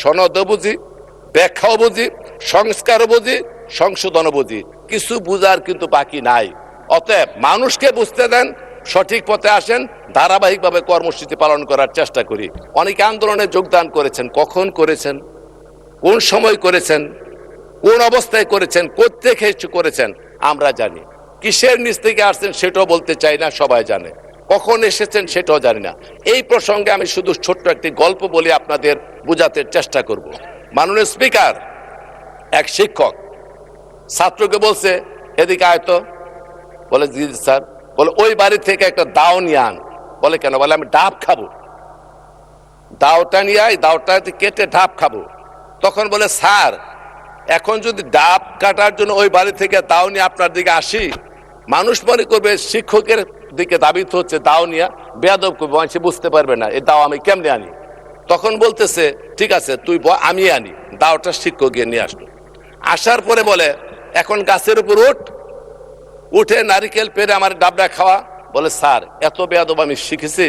সনদও বুঝি, ব্যাখ্যাও বুঝি, সংস্কারও বুঝি, সংশোধনও বুঝি, কিছু বুঝার কিন্তু বাকি নাই। অতএব মানুষকে বুঝতে দেন, সঠিক পথে আসেন, ধারাবাহিকভাবে কর্মসূচি পালন করার চেষ্টা করি। অনেকে আন্দোলনে যোগদান করেছেন, কখন করেছেন, কোন সময় করেছেন, কোন অবস্থায় করেছেন, কোত্থেকে করেছেন আমরা জানি। কিসের নিচ থেকে আসছেন সেটাও বলতে চাই না, সবাই জানে। কখন এসেছেন সেটাও জানি না। এই প্রসঙ্গে আমি শুধু ছোট্ট একটি গল্প বলে আপনাদের বোঝাতে চেষ্টা করব। মাননীয় স্পিকার, এক শিক্ষক ছাত্রকে বলছে, এদিকে আয়তো। বলে জি স্যার। বলে ওই বাড়ি থেকে একটা দাও নিয়ে আন। বলে কেন? বলে আমি ডাব খাবো। দাওটা নিয়ে আয়, দাওটা কেটে ডাব খাবো। তখন বলে স্যার, এখন যদি ডাব কাটার জন্য ওই বাড়ি থেকে দাও নিয়ে আপনার দিকে আসি, মানুষ মনে করবে শিক্ষকের দিকে দাবিত হচ্ছে দাও নিয়ে, বেয়াদব করবে, মানুষ বুঝতে পারবে না এই দাও আমি কেমনে আনি। তখন বলতেছে ঠিক আছে তুই আমি আনি। দাওটা শিক্ষক গিয়ে নিয়ে আসলো। আসার পরে বলে এখন গাছের উপর উঠে নারিকেল পেরে আমার ডাবটা খাওয়া। বলে স্যার, এত বেয়াদব আমি শিখেছি,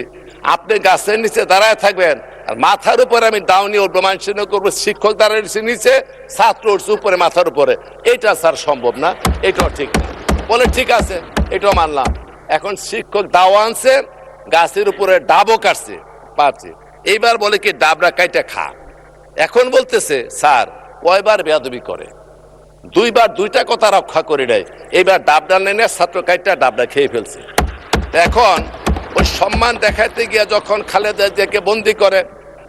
আপনি গাছের নিচে দাঁড়ায় থাকবেন আর মাথার উপরে আমি দাও নিয়ে উঠবো, মানুষ করবো শিক্ষক দাঁড়িয়েছে নিচে, ছাত্র উঠছে উপরে মাথার উপরে। এটা স্যার সম্ভব না, এটাও ঠিক না। বলে ঠিক আছে, এটাও মানলাম। এখন শিক্ষক দাও আনছে, গাছের উপরে ডাবও কাটছে, পারছে। এইবার বলে কি ডাবরা কাইটা খা। এখন বলতেছে স্যার কয়বার বেয়াদবি করে, দুইবার দুইটা কথা রক্ষা করে নেয়, এইবার ডাবডা নেনে ছাত্র কাইটা ডাবডা খেয়ে ফেলছে। এখন ওই সম্মান দেখাইতে গিয়ে যখন খালেদা জিয়াকে বন্দি করে,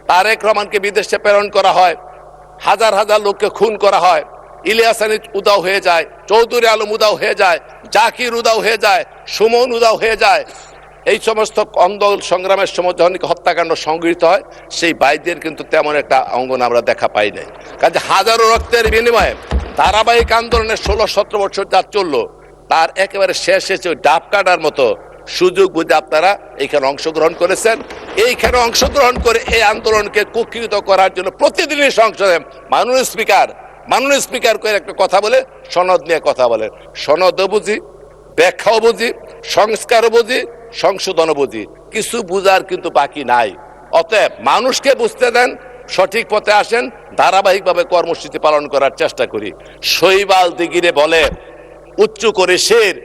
তারেক রহমানকে বিদেশে প্রেরণ করা হয়, হাজার হাজার লোককে খুন করা হয়, ইলিয়াস আলী উদাও হয়ে যায়, চৌধুরী আলম উদাও হয়ে যায়, জাকির উদাও হয়ে যায়, সুমন উদাও হয়ে যায়। এই সমস্ত আন্দোলন সংগ্রামের সময় যখন হত্যাকাণ্ড সংঘটিত হয়, সেই বাইদের কিন্তু তেমন একটা অঙ্গন আমরা দেখা পাই নাই। কাজে হাজারো রক্তের বিনিময়ে ধারাবাহিক আন্দোলনের 16-17 বছর যা চললো, তার একেবারে শেষ এসে ওই ডাব কাটার মতো সুযোগ বুঝে আপনারা এইখানে অংশগ্রহণ করেছেন। এইখানে অংশগ্রহণ করে এই আন্দোলনকে কুক্ষিগত করার জন্য প্রতিদিনই সংসদে মাননীয় স্পিকার করে একটা কথা বলে, সনদ নিয়ে কথা বলে। সনদও বুঝি, ব্যাখ্যাও বুঝি, সংস্কারও বুঝি, সংশোধনও বুঝি, কিছু বুঝার কিন্তু বাকি নাই। অতএব মানুষকে বুঝতে দেন, সঠিক পথে আসেন, ধারাবাহিকভাবে কর্মসূচি পালন করার চেষ্টা করি। শৈবাল দিগিরে বলে উচ্চ করে শের,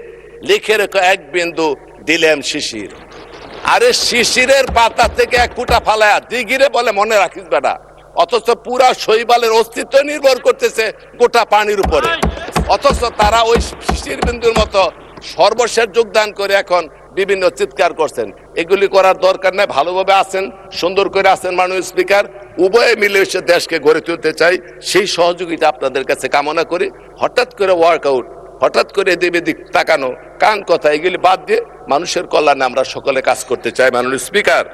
লিখে রেখো এক বিন্দু দিলেম শিশির। আরে শিশিরের পাতা থেকে এক ফুটা ফালায়া দিগিরে বলে মনে রাখিস বেটা। অথচ পুরা শৈবালের অস্তিত্ব নির্ভর করতেছে গোটা পানির উপরে। অথচ তারা ওই শিশির বিন্দুর মতো সর্বশেষ যোগদান করে এখন বিভিন্ন চিৎকার করছেন। এগুলি করার দরকার নেই। ভালোভাবে আছেন, সুন্দর করে আছেন মাননীয় স্পিকার। উভয়ে মিলে এসে দেশকে গড়ে তুলতে চাই, সেই সহযোগিতা আপনাদের কাছে কামনা করি। হঠাৎ করে ওয়ার্কআউট, হঠাৎ করে এদিক এদিক তাকানো, কান কথা, এগুলি বাদ দিয়ে মানুষের কল্যাণে আমরা সকলে কাজ করতে চাই মাননীয় স্পিকার।